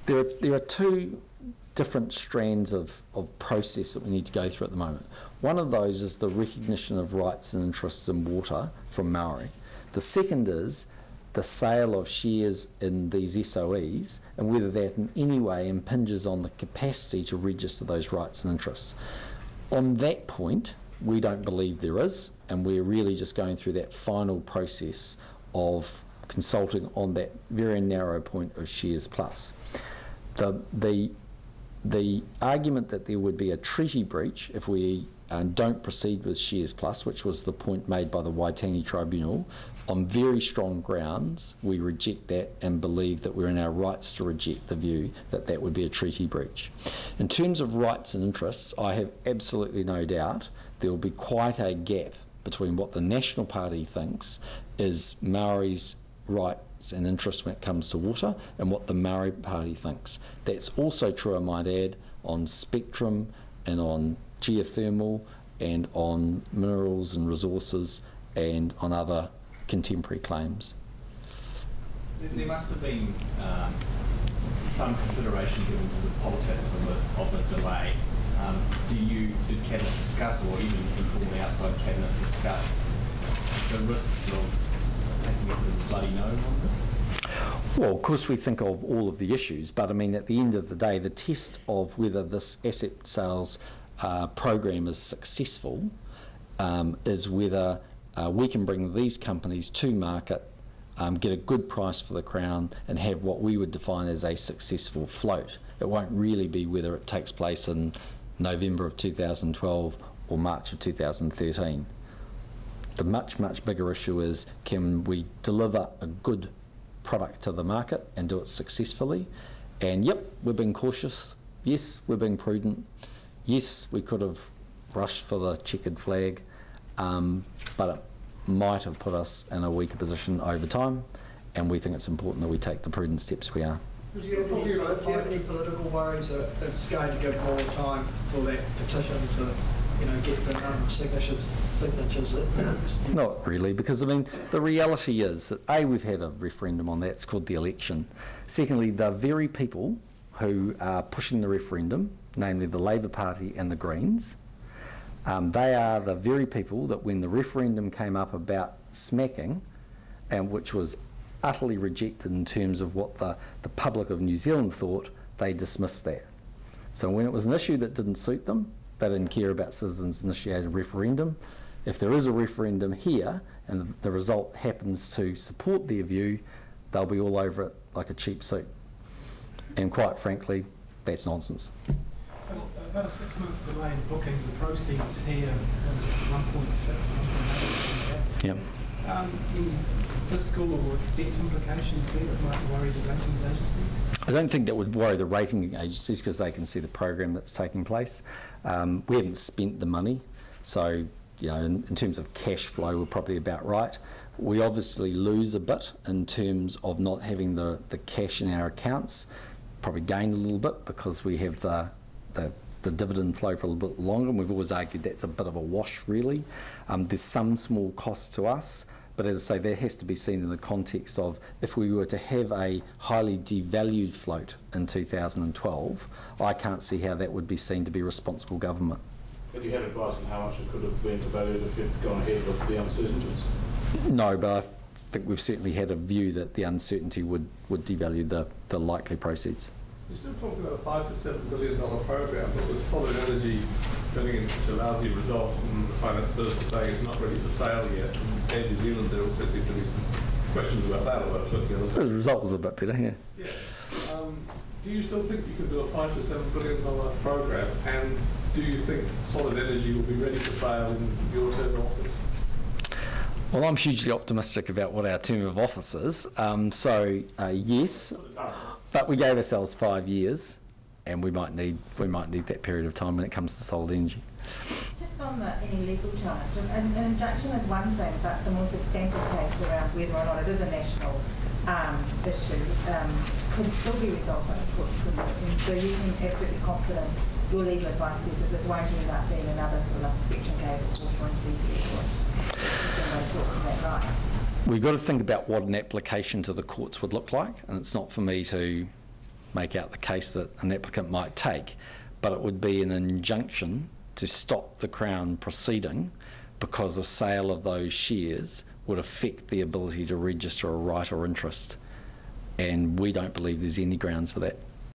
There are two different strands of process that we need to go through at the moment. One of those is the recognition of rights and interests in water from Maori. The second is the sale of shares in these SOEs and whether that in any way impinges on the capacity to register those rights and interests. On that point, we don't believe there is, and we're really just going through that final process of consulting on that very narrow point of shares plus. The argument that there would be a treaty breach if we don't proceed with shares plus, which was the point made by the Waitangi Tribunal, on very strong grounds, we reject that and believe that we're in our rights to reject the view that that would be a treaty breach. In terms of rights and interests, I have absolutely no doubt there will be quite a gap between what the National Party thinks is Maori's rights and interests when it comes to water and what the Maori Party thinks. That's also true, I might add, on spectrum and on geothermal and on minerals and resources and on other contemporary claims. There must have been some consideration given to the politics of the delay. Did Cabinet discuss, or even before the outside Cabinet discuss, the risks of taking it with a bloody no on this? Well, of course we think of all of the issues, but I mean at the end of the day, the test of whether this asset sales program is successful is whether we can bring these companies to market, get a good price for the Crown and have what we would define as a successful float. It won't really be whether it takes place in November of 2012 or March of 2013. The much, much bigger issue is, can we deliver a good product to the market and do it successfully? And yep, we're being cautious. Yes, we're being prudent. Yes, we could have rushed for the checkered flag, but it might have put us in a weaker position over time, and we think it's important that we take the prudent steps we are. Do you have any political worries that it's going to give more time for that petition to, get the number of signatures it needs? Not really, because I mean, the reality is that A, we've had a referendum on that, it's called the election. Secondly, the very people who are pushing the referendum, namely the Labour Party and the Greens, they are the very people that when the referendum came up about smacking, and which was utterly rejected in terms of what the public of New Zealand thought, they dismissed that. So when it was an issue that didn't suit them, they didn't care about citizens-initiated referendum. If there is a referendum here and the result happens to support their view, they'll be all over it like a cheap suit. And quite frankly, that's nonsense. So about a 6-month delay in booking the proceeds here, was 1.6, 1.8. Yep. Fiscal or debt implications there that might worry the ratings agencies? I don't think that would worry the rating agencies because they can see the program that's taking place. We haven't spent the money, so in terms of cash flow, we're probably about right. We obviously lose a bit in terms of not having the cash in our accounts. Probably gain a little bit because we have the dividend flow for a little bit longer, and we've always argued that's a bit of a wash, really. There's some small cost to us, but as I say, that has to be seen in the context of if we were to have a highly devalued float in 2012, I can't see how that would be seen to be responsible government. But you had advice on how much it could have been devalued if you'd gone ahead with the uncertainties? No, but I think we've certainly had a view that the uncertainty would devalue the likely proceeds. You're still talking about a $5 to $7 billion program, but with Solid Energy turning in such a lousy result and the finance minister saying it's not ready for sale yet, and Air New Zealand, there also seem to be some questions about that, although it's looking a little bit. The result was a bit better, yeah. Yeah. Do you still think you can do a $5 to $7 billion program, and do you think Solid Energy will be ready for sale in your term of office? Well, I'm hugely optimistic about what our term of office is, yes. But we gave ourselves 5 years, and we might need that period of time when it comes to Solid Energy. Just on any legal charge, an injunction is one thing, but the more substantive case around whether or not it is a national issue could still be resolved by the courts, couldn't it? And so you seem absolutely confident your legal advice says that this won't end up being another sort of spectrum case or Fortran CPS or courts, is that right? We've got to think about what an application to the courts would look like, and it's not for me to make out the case that an applicant might take, but it would be an injunction to stop the Crown proceeding because the sale of those shares would affect the ability to register a right or interest. And we don't believe there's any grounds for that.